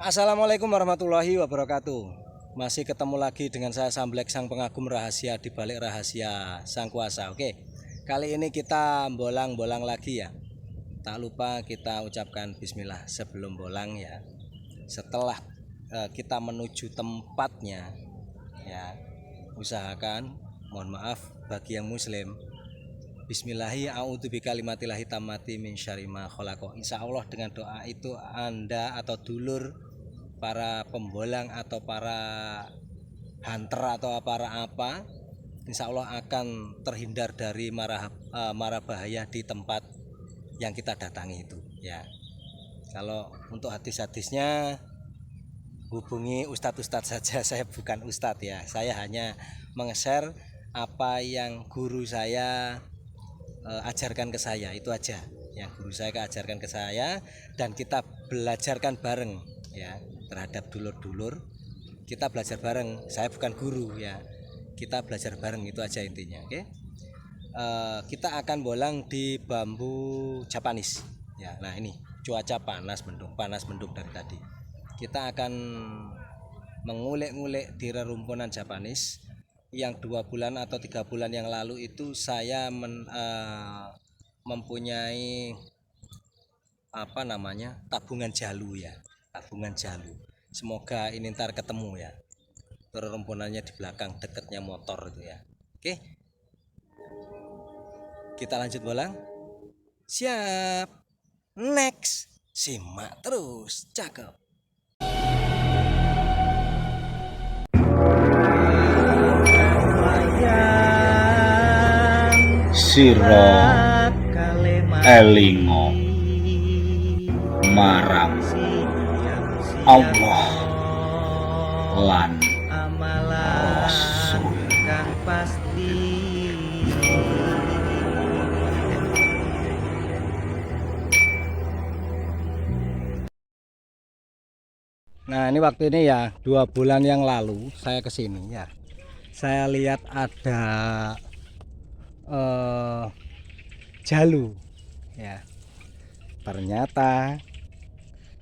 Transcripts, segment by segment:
Assalamualaikum warahmatullahi wabarakatuh. Masih ketemu lagi dengan saya Samblek, sang pengagum rahasia di balik rahasia sang kuasa. Oke, kali ini kita bolang-bolang lagi ya. Tak lupa kita ucapkan bismillah sebelum bolang ya. Setelah kita menuju tempatnya ya, usahakan, mohon maaf bagi yang muslim, Bismillahi a'udzu bikalimatillahi tammati min syarri ma khalaq. Insyaallah dengan doa itu Anda atau dulur para pembolang atau para hunter atau para apa, insya Allah akan terhindar dari mara bahaya di tempat yang kita datangi itu ya. Kalau untuk hadis-hadisnya hubungi ustadz-ustadz saja. Saya bukan ustadz ya, saya hanya meng-share apa yang guru saya ajarkan ke saya, itu aja yang guru saya ajarkan ke saya, dan kita belajarkan bareng ya, terhadap dulur-dulur kita belajar bareng. Saya bukan guru ya, kita belajar bareng, itu aja intinya. Oke. Kita akan bolang di bambu Japanese ya. Nah ini cuaca panas mendung dari tadi. Kita akan mengulik-ngulik di rerumpunan Japanese yang 2 bulan atau 3 bulan yang lalu itu saya mempunyai tabungan jalu ya, tabungan jalu. Semoga ini ntar ketemu ya, rumpunannya di belakang deketnya motor itu ya. Oke, kita lanjut bolang. Siap, next, simak terus, cakep. Siro elingo marang Allah lan Rasul. Nah ini waktu ini ya 2 bulan yang lalu saya kesini ya, saya lihat ada jalu ya. Ternyata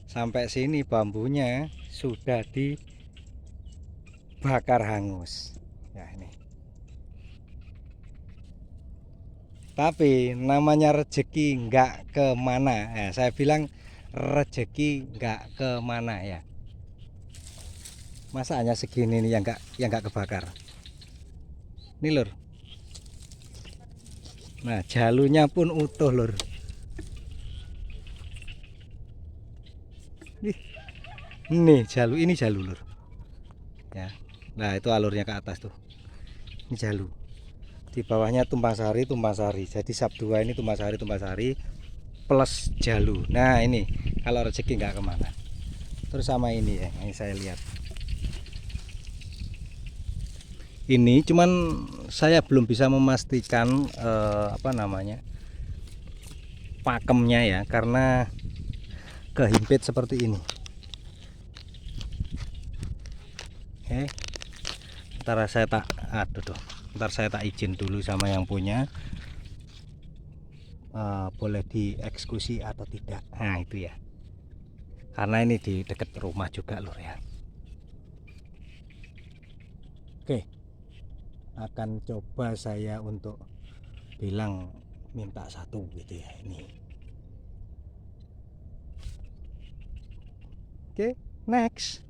sampai sini bambunya sudah dibakar hangus ya ini. Tapi namanya rezeki nggak kemana ya, saya bilang rezeki nggak kemana ya. Masa hanya segini nih yang nggak kebakar nih lur. Nah jalunya pun utuh lur. Ini jalu lur ya. Nah itu alurnya ke atas tuh, ini jalu. Di bawahnya tumpang sari. Jadi sab 2 ini tumpang sari plus jalu. Nah ini kalau rezeki nggak kemana. Terus sama ini ya, ini saya lihat ini, cuman saya belum bisa memastikan pakemnya ya, karena kehimpit seperti ini. Oke, ntar saya tak izin dulu sama yang punya, boleh dieksekusi atau tidak. Nah itu ya, karena ini di dekat rumah juga lur ya. Oke, akan coba saya untuk bilang minta satu gitu ya ini. Oke, next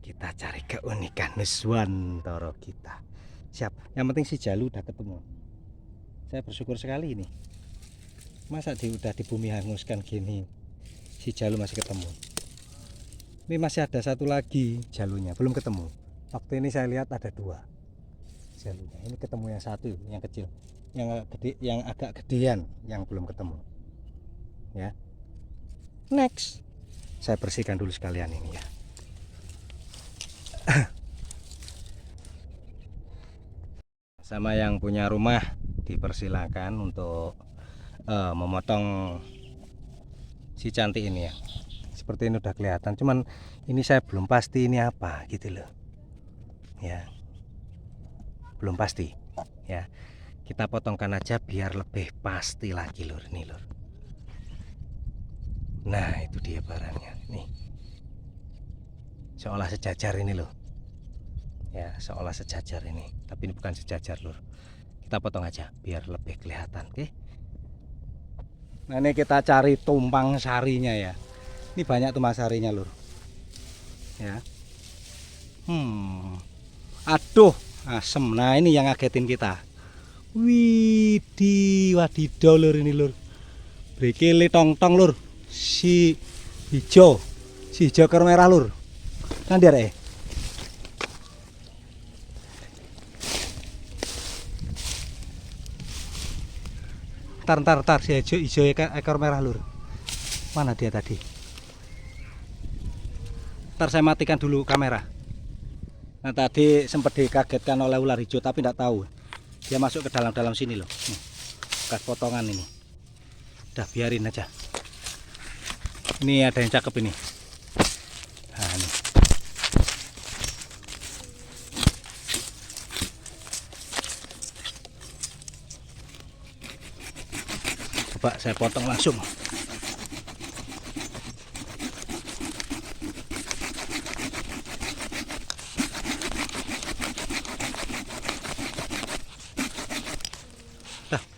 kita cari keunikan Nuswantara kita. Siap, yang penting si jalu udah ketemu. Saya bersyukur sekali ini, masa udah di bumi hanguskan gini si jalu masih ketemu. Ini masih ada satu lagi jalunya belum ketemu. Waktu ini saya lihat ada 2 jalunya. Ini ketemu yang satu, yang kecil, yang gede, yang agak gedean yang belum ketemu ya. Next, saya bersihkan dulu sekalian ini ya. Sama yang punya rumah dipersilakan untuk memotong si cantik ini ya. Seperti ini udah kelihatan, cuman ini saya belum pasti ini apa gitu loh ya, belum pasti ya. Kita potongkan aja biar lebih pasti lagi lur, nih lur. Nah itu dia barangnya nih. seolah sejajar ini loh ya, seolah sejajar ini, tapi ini bukan sejajar lur. Kita potong aja biar lebih kelihatan. Oke. Nah ini kita cari tumpang sarinya ya. Ini banyak tumpang sarinya lur ya. Aduh asem. Nah ini yang ngagetin kita. Widih, wadidaw lur ini lur. Brekele tong-tong lur. Si hijau keur merah lur. Nanti ada Tar si hijau ekor merah lur. Mana dia tadi? Ntar saya matikan dulu kamera. Nah tadi sempat dikagetkan oleh ular hijau tapi tidak tahu dia masuk ke dalam sini loh. Bekas potongan ini. Udah biarin aja. Ini ada yang cakep ini. Nah ini. Coba saya potong langsung.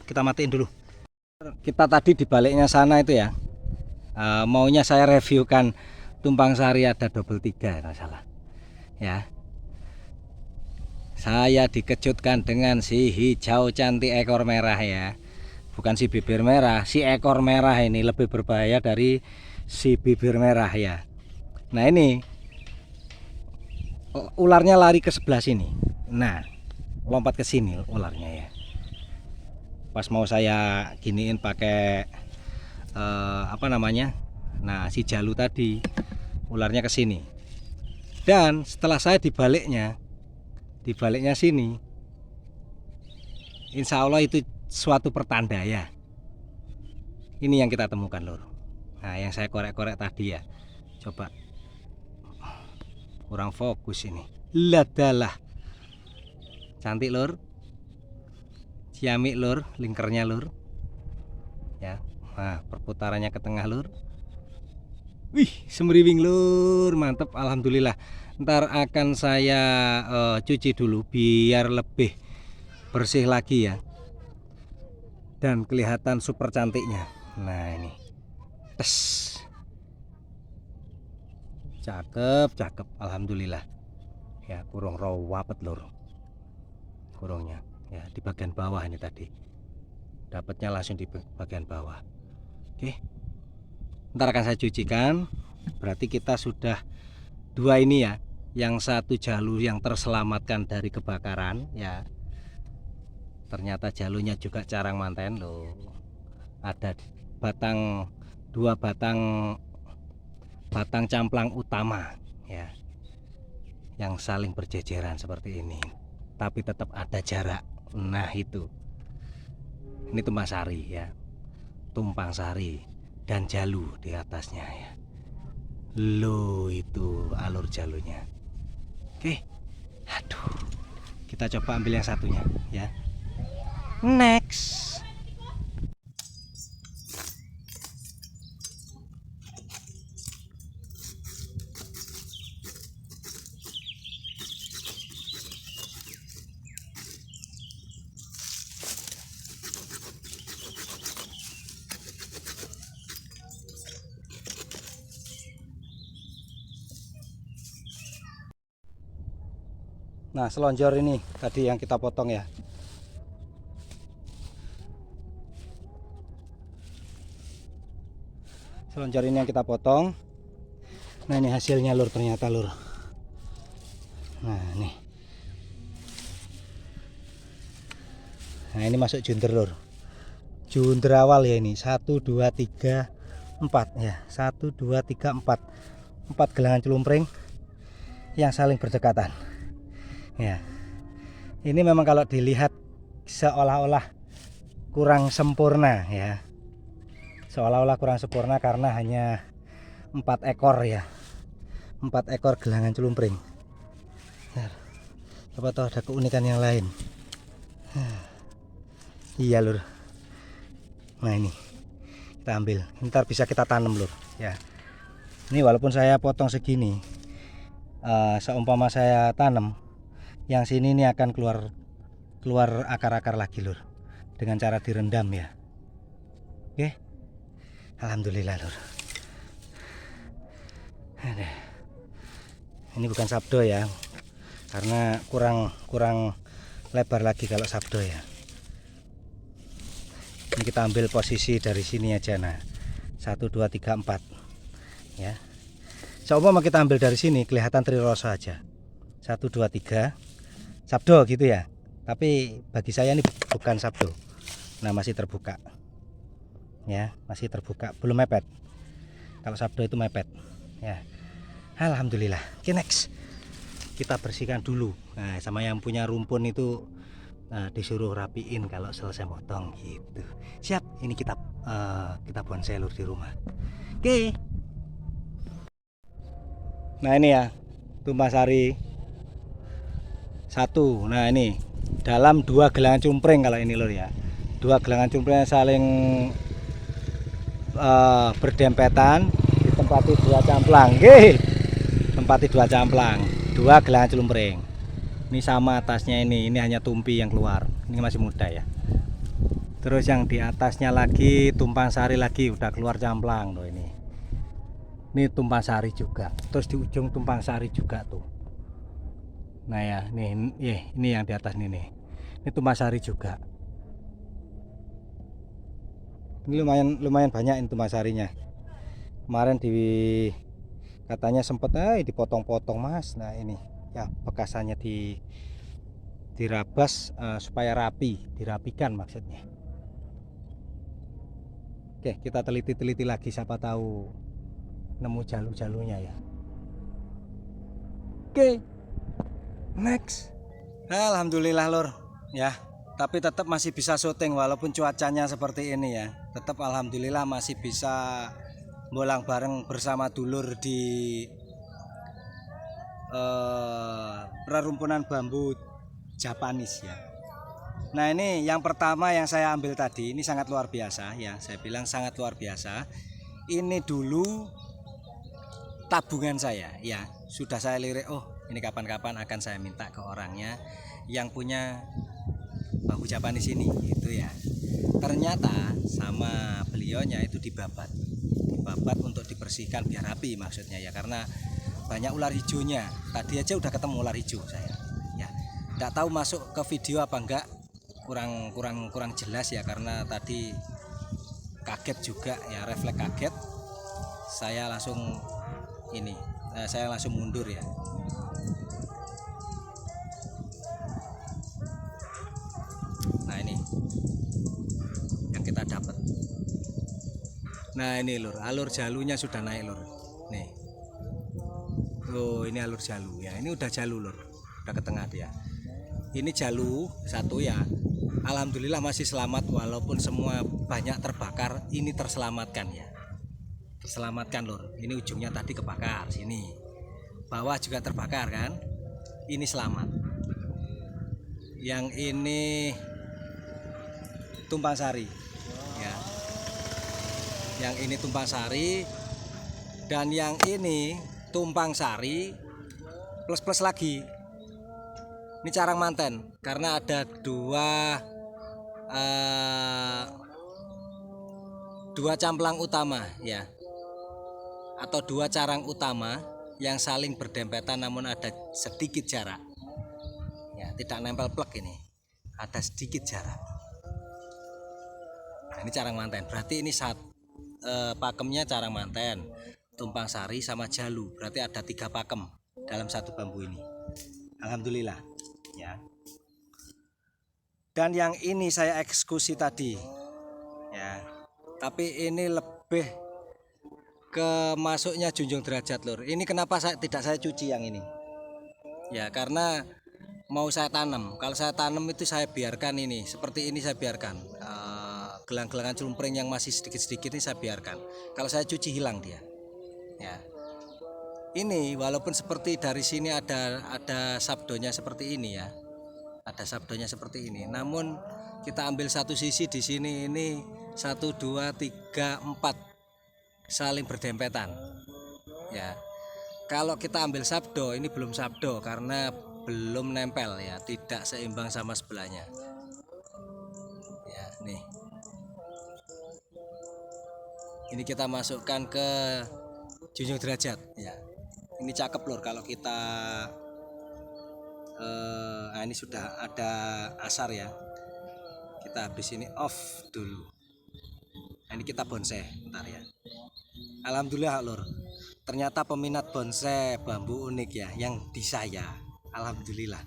Kita matiin dulu. Kita tadi di baliknya sana itu ya, maunya saya reviewkan tumpang sari ada double 3 nggak salah ya. Saya dikejutkan dengan si hijau cantik ekor merah ya, bukan si bibir merah. Si ekor merah ini lebih berbahaya dari si bibir merah ya. Nah ini ularnya lari ke sebelah sini. Nah lompat ke sini ularnya ya. Pas mau saya giniin pakai apa namanya, nah si jalu tadi ularnya ke sini. Dan setelah saya dibaliknya sini, insya Allah itu suatu pertanda ya. Ini yang kita temukan lur. Nah yang saya korek-korek tadi ya, coba kurang fokus ini. Ladalah cantik lur. Ciamik lur, lingkernya lur ya. Nah perputarannya ke tengah lur. Wih semeriwing lur, mantep alhamdulillah. Ntar akan saya cuci dulu biar lebih bersih lagi ya, dan kelihatan super cantiknya. Nah ini tes, cakep alhamdulillah ya. Kurung rawapet lur kurungnya ya, di bagian bawah ini tadi dapatnya langsung di bagian bawah. Oke, ntar akan saya cucikan. Berarti kita sudah 2 ini ya, yang satu jalur yang terselamatkan dari kebakaran ya. Ternyata jalurnya juga carang manten loh. Ada 2 batang camplang utama ya, yang saling berjejeran seperti ini, tapi tetap ada jarak. Nah itu, ini tumpang sari ya, tumpang sari dan jalu di atasnya ya. Loh itu alur jalurnya. Oke, aduh, kita coba ambil yang satunya ya. Next. Nah selonjor ini tadi yang kita potong ya. Selonjor ini yang kita potong. Nah ini hasilnya lur, ternyata lur. Nah nih. Nah ini masuk junder lur. Junder awal ya ini. 1, 2, 3, 4 ya. 1, 2, 3, 4. 4 gelangan celumpring yang saling berdekatan. Ya, ini memang kalau dilihat seolah-olah kurang sempurna ya, seolah-olah kurang sempurna karena hanya 4 ekor ya, 4 ekor gelangan celumpring. Coba tahu ada keunikan yang lain. Iya lur. Nah ini kita ambil, ntar bisa kita tanam lur ya. Ini walaupun saya potong segini, seumpama saya tanam, yang sini ini akan keluar akar-akar lagi lur, dengan cara direndam ya. Oke, alhamdulillah lur. Ini bukan sabdo ya, karena kurang lebar lagi kalau sabdo ya. Ini kita ambil posisi dari sini aja, nah 1 2 3 4 ya. Seumpama kita ambil dari sini kelihatan triroso aja, 1 2 3 sabdo gitu ya. Tapi bagi saya ini bukan sabdo. Nah masih terbuka ya, masih terbuka, belum mepet. Kalau sabdo itu mepet ya. Alhamdulillah. Oke, next kita bersihkan dulu. Nah sama yang punya rumpun itu disuruh rapiin kalau selesai motong gitu. Siap, ini kita bonsai lur di rumah. Oke. Nah ini ya tumpah sari 1. Nah ini dalam 2 gelangan cumpring kalau ini lur ya. 2 gelangan cumpring saling berdempetan, ditempati 2 camplang. Oke. Tempati 2 camplang, 2 gelangan cumpring. Ini sama atasnya ini hanya tumpi yang keluar. Ini masih muda ya. Terus yang di atasnya lagi tumpang sari lagi udah keluar camplang loh ini. Ini tumpang sari juga. Terus di ujung tumpang sari juga tuh. Nah ya, ini yang di atas nih. Ini tumpang sari juga. Ini lumayan banyak ini tumpang sarinya. Kemarin katanya sempet dipotong-potong Mas. Nah ini ya bekasannya dirabas supaya dirapikan maksudnya. Oke, kita teliti lagi, siapa tahu nemu jalu-jalunya ya. Oke, next. Alhamdulillah lur ya, tapi tetap masih bisa syuting walaupun cuacanya seperti ini ya. Tetap alhamdulillah masih bisa bolang bareng bersama dulur di perumpunan bambu Japanese ya. Nah ini yang pertama yang saya ambil tadi, ini sangat luar biasa ya, saya bilang sangat luar biasa. Ini dulu tabungan saya ya, sudah saya lirik, oh ini kapan-kapan akan saya minta ke orangnya yang punya bambu Japanese ini gitu ya. Ternyata sama beliaunya itu dibabat untuk dibersihkan biar rapi maksudnya ya, karena banyak ular hijaunya. Tadi aja udah ketemu ular hijau saya ya. Nggak tahu masuk ke video apa enggak, kurang jelas ya, karena tadi kaget juga ya, refleks kaget. Saya langsung mundur ya. Nah ini yang kita dapat. Nah ini lur, alur jalunya sudah naik lur. Nih. Oh ini alur jalu ya, ini udah jalu lur, udah ke tengah dia. Ini jalu 1 ya, alhamdulillah masih selamat walaupun semua banyak terbakar. Ini terselamatkan ya, terselamatkan lur. Ini ujungnya tadi kebakar, sini bawah juga terbakar kan, ini selamat. Yang ini tumpang sari ya, yang ini tumpang sari, dan yang ini tumpang sari plus lagi. Ini carang manten, karena ada dua camplang utama ya, atau 2 carang utama yang saling berdempetan namun ada sedikit jarak ya, tidak nempel plek, ini ada sedikit jarak. Nah, ini carang manten, berarti ini pakemnya carang manten, tumpang sari sama jalu, berarti ada 3 pakem dalam 1 bambu ini. Alhamdulillah ya. Dan yang ini saya eksekusi tadi ya, tapi ini lebih ke masuknya junjung derajat lur. Ini kenapa tidak saya cuci yang ini ya, karena mau saya tanam. Kalau saya tanam itu saya biarkan ini seperti ini, saya biarkan gelang-gelangan culumpring yang masih sedikit-sedikit ini saya biarkan. Kalau saya cuci hilang dia ya. Ini walaupun seperti dari sini ada sabdonya seperti ini ya, ada sabdonya seperti ini, namun kita ambil satu sisi di sini, ini 1 2 3 4 saling berdempetan ya. Kalau kita ambil sabdo, ini belum sabdo karena belum nempel ya, tidak seimbang sama sebelahnya. Ya, nih. Ini kita masukkan ke junjung derajat ya. Ini cakep lur kalau kita nah ini sudah ada asar ya. Kita habis ini off dulu. Nah, ini kita bonsai bentar ya. Alhamdulillah lur. Ternyata peminat bonsai bambu unik ya yang di saya. Alhamdulillah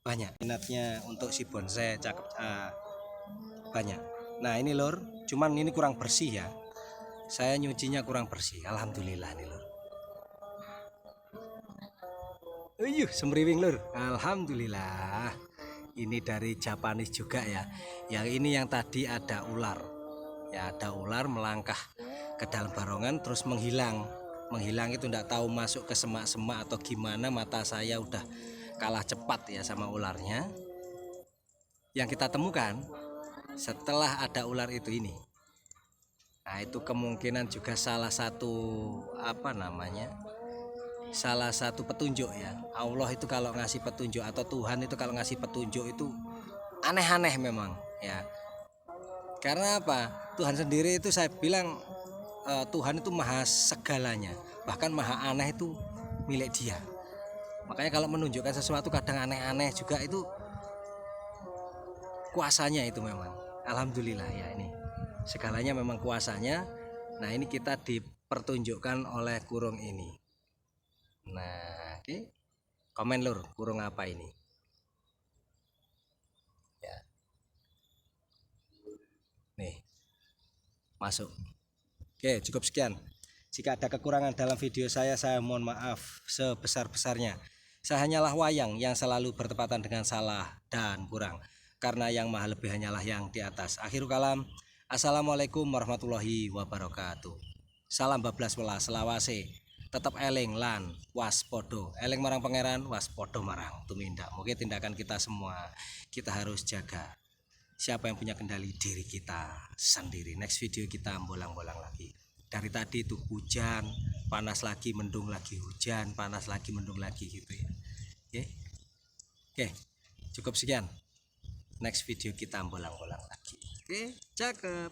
banyak minatnya untuk si bonsai cakep banyak. Nah ini lur, cuman ini kurang bersih ya. Saya nyucinya kurang bersih. Alhamdulillah nih lur. Semriwing lur. Alhamdulillah. Ini dari Japanese juga ya. Yang ini yang tadi ada ular. Ya ada ular melangkah ke dalam barongan terus menghilang. Menghilang itu tidak tahu masuk ke semak-semak atau gimana, mata saya udah kalah cepat ya sama ularnya. Yang kita temukan setelah ada ular itu ini. Nah, itu kemungkinan juga salah satu salah satu petunjuk ya. Allah itu kalau ngasih petunjuk atau Tuhan itu kalau ngasih petunjuk itu aneh-aneh memang ya. Karena apa? Tuhan sendiri itu saya bilang Tuhan itu maha segalanya, bahkan maha aneh itu milik Dia. Makanya kalau menunjukkan sesuatu kadang aneh-aneh juga itu kuasanya itu memang. Alhamdulillah ya, ini segalanya memang kuasanya. Nah ini kita dipertunjukkan oleh kurung ini. Nah oke. Komen lur, kurung apa ini ya. Nih masuk. Oke, cukup sekian. Jika ada kekurangan dalam video saya mohon maaf sebesar-besarnya. Saya hanyalah wayang yang selalu bertepatan dengan salah dan kurang. Karena yang maha lebih hanyalah yang di atas. Akhirul kalam. Assalamualaikum warahmatullahi wabarakatuh. Salam bablas welas selawase. Tetap eling lan waspodo. Eling marang pangeran, waspodo marang tumindak. Mungkin tindakan kita semua kita harus jaga. Siapa yang punya kendali diri kita sendiri. Next video kita bolang-bolang lagi. Dari tadi itu hujan, panas lagi, mendung lagi, hujan, panas lagi, mendung lagi gitu ya. Oke, cukup sekian. Next video kita bolang-bolang lagi. Oke, cakep.